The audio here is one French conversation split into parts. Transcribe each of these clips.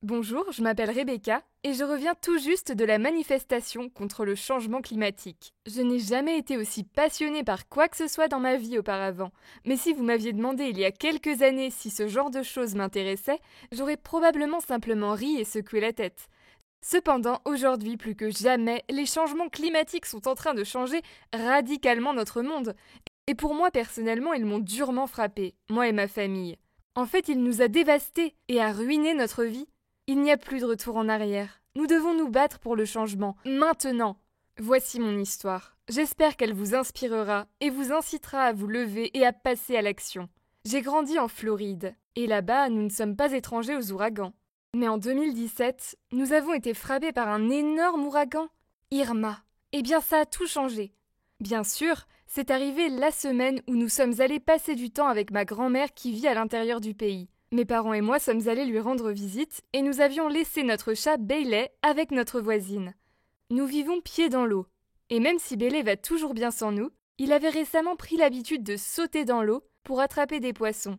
Bonjour, je m'appelle Rebecca et je reviens tout juste de la manifestation contre le changement climatique. Je n'ai jamais été aussi passionnée par quoi que ce soit dans ma vie auparavant, mais si vous m'aviez demandé il y a quelques années si ce genre de choses m'intéressait, j'aurais probablement simplement ri et secoué la tête. Cependant, aujourd'hui plus que jamais, les changements climatiques sont en train de changer radicalement notre monde. Et pour moi personnellement, ils m'ont durement frappé, moi et ma famille. En fait, il nous a dévastés et a ruiné notre vie. Il n'y a plus de retour en arrière. Nous devons nous battre pour le changement, maintenant. Voici mon histoire. J'espère qu'elle vous inspirera et vous incitera à vous lever et à passer à l'action. J'ai grandi en Floride, et là-bas, nous ne sommes pas étrangers aux ouragans. Mais en 2017, nous avons été frappés par un énorme ouragan, Irma. Eh bien, ça a tout changé. Bien sûr, c'est arrivé la semaine où nous sommes allés passer du temps avec ma grand-mère qui vit à l'intérieur du pays. Mes parents et moi sommes allés lui rendre visite et nous avions laissé notre chat Bailey avec notre voisine. Nous vivons pieds dans l'eau. Et même si Bailey va toujours bien sans nous, il avait récemment pris l'habitude de sauter dans l'eau pour attraper des poissons.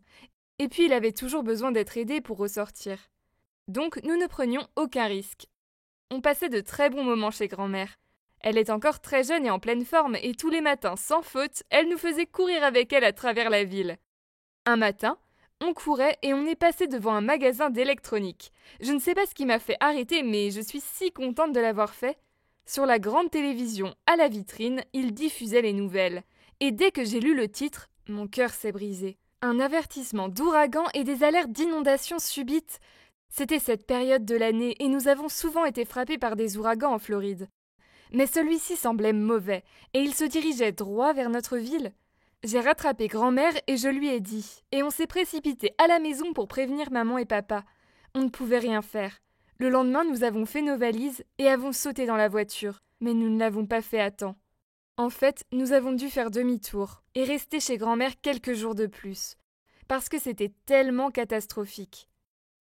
Et puis il avait toujours besoin d'être aidé pour ressortir. Donc nous ne prenions aucun risque. On passait de très bons moments chez grand-mère. Elle est encore très jeune et en pleine forme et tous les matins, sans faute, elle nous faisait courir avec elle à travers la ville. Un matin, on courait et on est passé devant un magasin d'électronique. Je ne sais pas ce qui m'a fait arrêter, mais je suis si contente de l'avoir fait. Sur la grande télévision, à la vitrine, il diffusait les nouvelles. Et dès que j'ai lu le titre, mon cœur s'est brisé. Un avertissement d'ouragan et des alertes d'inondations subites. C'était cette période de l'année et nous avons souvent été frappés par des ouragans en Floride. Mais celui-ci semblait mauvais et il se dirigeait droit vers notre ville. J'ai rattrapé grand-mère et je lui ai dit. Et on s'est précipité à la maison pour prévenir maman et papa. On ne pouvait rien faire. Le lendemain, nous avons fait nos valises et avons sauté dans la voiture. Mais nous ne l'avons pas fait à temps. En fait, nous avons dû faire demi-tour et rester chez grand-mère quelques jours de plus. Parce que c'était tellement catastrophique.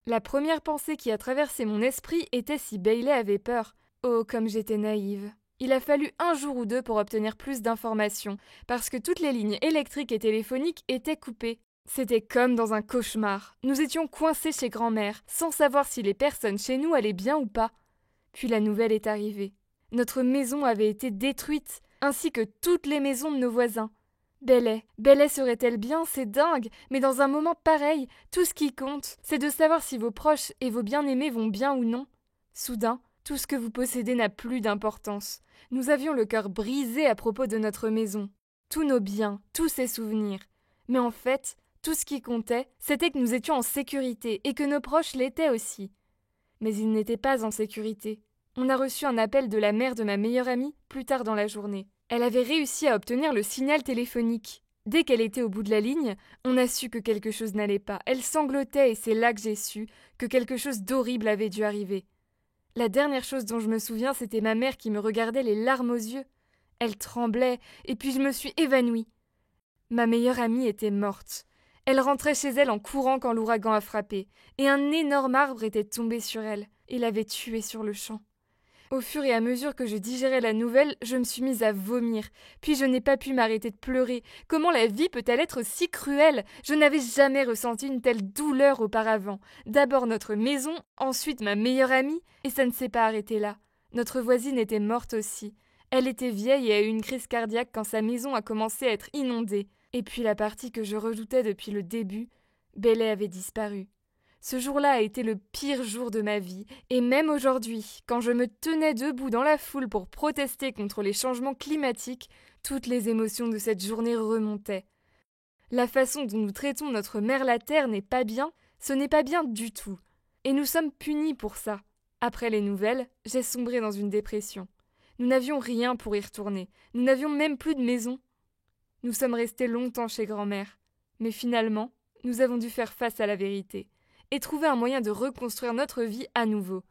La première pensée qui a traversé mon esprit était si Bailey avait peur. Oh, comme j'étais naïve. Il a fallu un jour ou deux pour obtenir plus d'informations, parce que toutes les lignes électriques et téléphoniques étaient coupées. C'était comme dans un cauchemar. Nous étions coincés chez grand-mère, sans savoir si les personnes chez nous allaient bien ou pas. Puis la nouvelle est arrivée. Notre maison avait été détruite, ainsi que toutes les maisons de nos voisins. Bailey serait-elle bien? C'est dingue, mais dans un moment pareil, tout ce qui compte, c'est de savoir si vos proches et vos bien-aimés vont bien ou non. Soudain, tout ce que vous possédez n'a plus d'importance. Nous avions le cœur brisé à propos de notre maison. Tous nos biens, tous ses souvenirs. Mais en fait, tout ce qui comptait, c'était que nous étions en sécurité et que nos proches l'étaient aussi. Mais ils n'étaient pas en sécurité. On a reçu un appel de la mère de ma meilleure amie plus tard dans la journée. Elle avait réussi à obtenir le signal téléphonique. Dès qu'elle était au bout de la ligne, on a su que quelque chose n'allait pas. Elle sanglotait et c'est là que j'ai su que quelque chose d'horrible avait dû arriver. La dernière chose dont je me souviens, c'était ma mère qui me regardait les larmes aux yeux. Elle tremblait, et puis je me suis évanouie. Ma meilleure amie était morte. Elle rentrait chez elle en courant quand l'ouragan a frappé, et un énorme arbre était tombé sur elle, et l'avait tuée sur le champ. Au fur et à mesure que je digérais la nouvelle, je me suis mise à vomir, puis je n'ai pas pu m'arrêter de pleurer. Comment la vie peut-elle être si cruelle? Je n'avais jamais ressenti une telle douleur auparavant. D'abord notre maison, ensuite ma meilleure amie, et ça ne s'est pas arrêté là. Notre voisine était morte aussi. Elle était vieille et a eu une crise cardiaque quand sa maison a commencé à être inondée. Et puis la partie que je redoutais depuis le début, Bailey avait disparu. Ce jour-là a été le pire jour de ma vie, et même aujourd'hui, quand je me tenais debout dans la foule pour protester contre les changements climatiques, toutes les émotions de cette journée remontaient. La façon dont nous traitons notre mère la terre n'est pas bien, ce n'est pas bien du tout. Et nous sommes punis pour ça. Après les nouvelles, j'ai sombré dans une dépression. Nous n'avions rien pour y retourner, nous n'avions même plus de maison. Nous sommes restés longtemps chez grand-mère, mais finalement, nous avons dû faire face à la vérité et trouver un moyen de reconstruire notre vie à nouveau.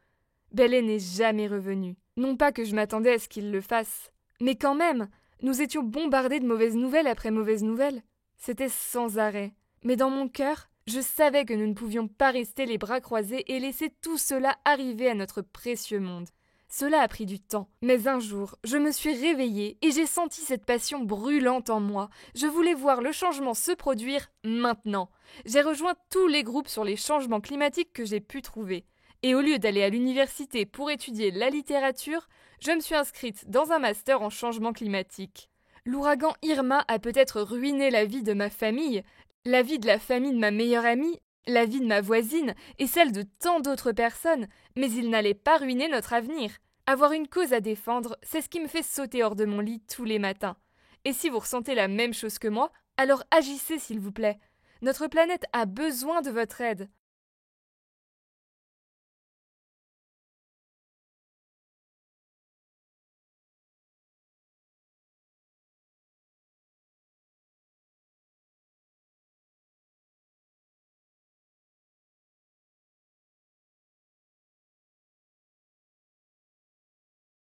Bailey n'est jamais revenu. Non pas que je m'attendais à ce qu'il le fasse, mais quand même, nous étions bombardés de mauvaises nouvelles après mauvaises nouvelles. C'était sans arrêt. Mais dans mon cœur, je savais que nous ne pouvions pas rester les bras croisés et laisser tout cela arriver à notre précieux monde. Cela a pris du temps, mais un jour, je me suis réveillée et j'ai senti cette passion brûlante en moi. Je voulais voir le changement se produire maintenant. J'ai rejoint tous les groupes sur les changements climatiques que j'ai pu trouver. Et au lieu d'aller à l'université pour étudier la littérature, je me suis inscrite dans un master en changement climatique. L'ouragan Irma a peut-être ruiné la vie de ma famille, la vie de la famille de ma meilleure amie, la vie de ma voisine et celle de tant d'autres personnes, mais il n'allait pas ruiner notre avenir. Avoir une cause à défendre, c'est ce qui me fait sauter hors de mon lit tous les matins. Et si vous ressentez la même chose que moi, alors agissez s'il vous plaît. Notre planète a besoin de votre aide.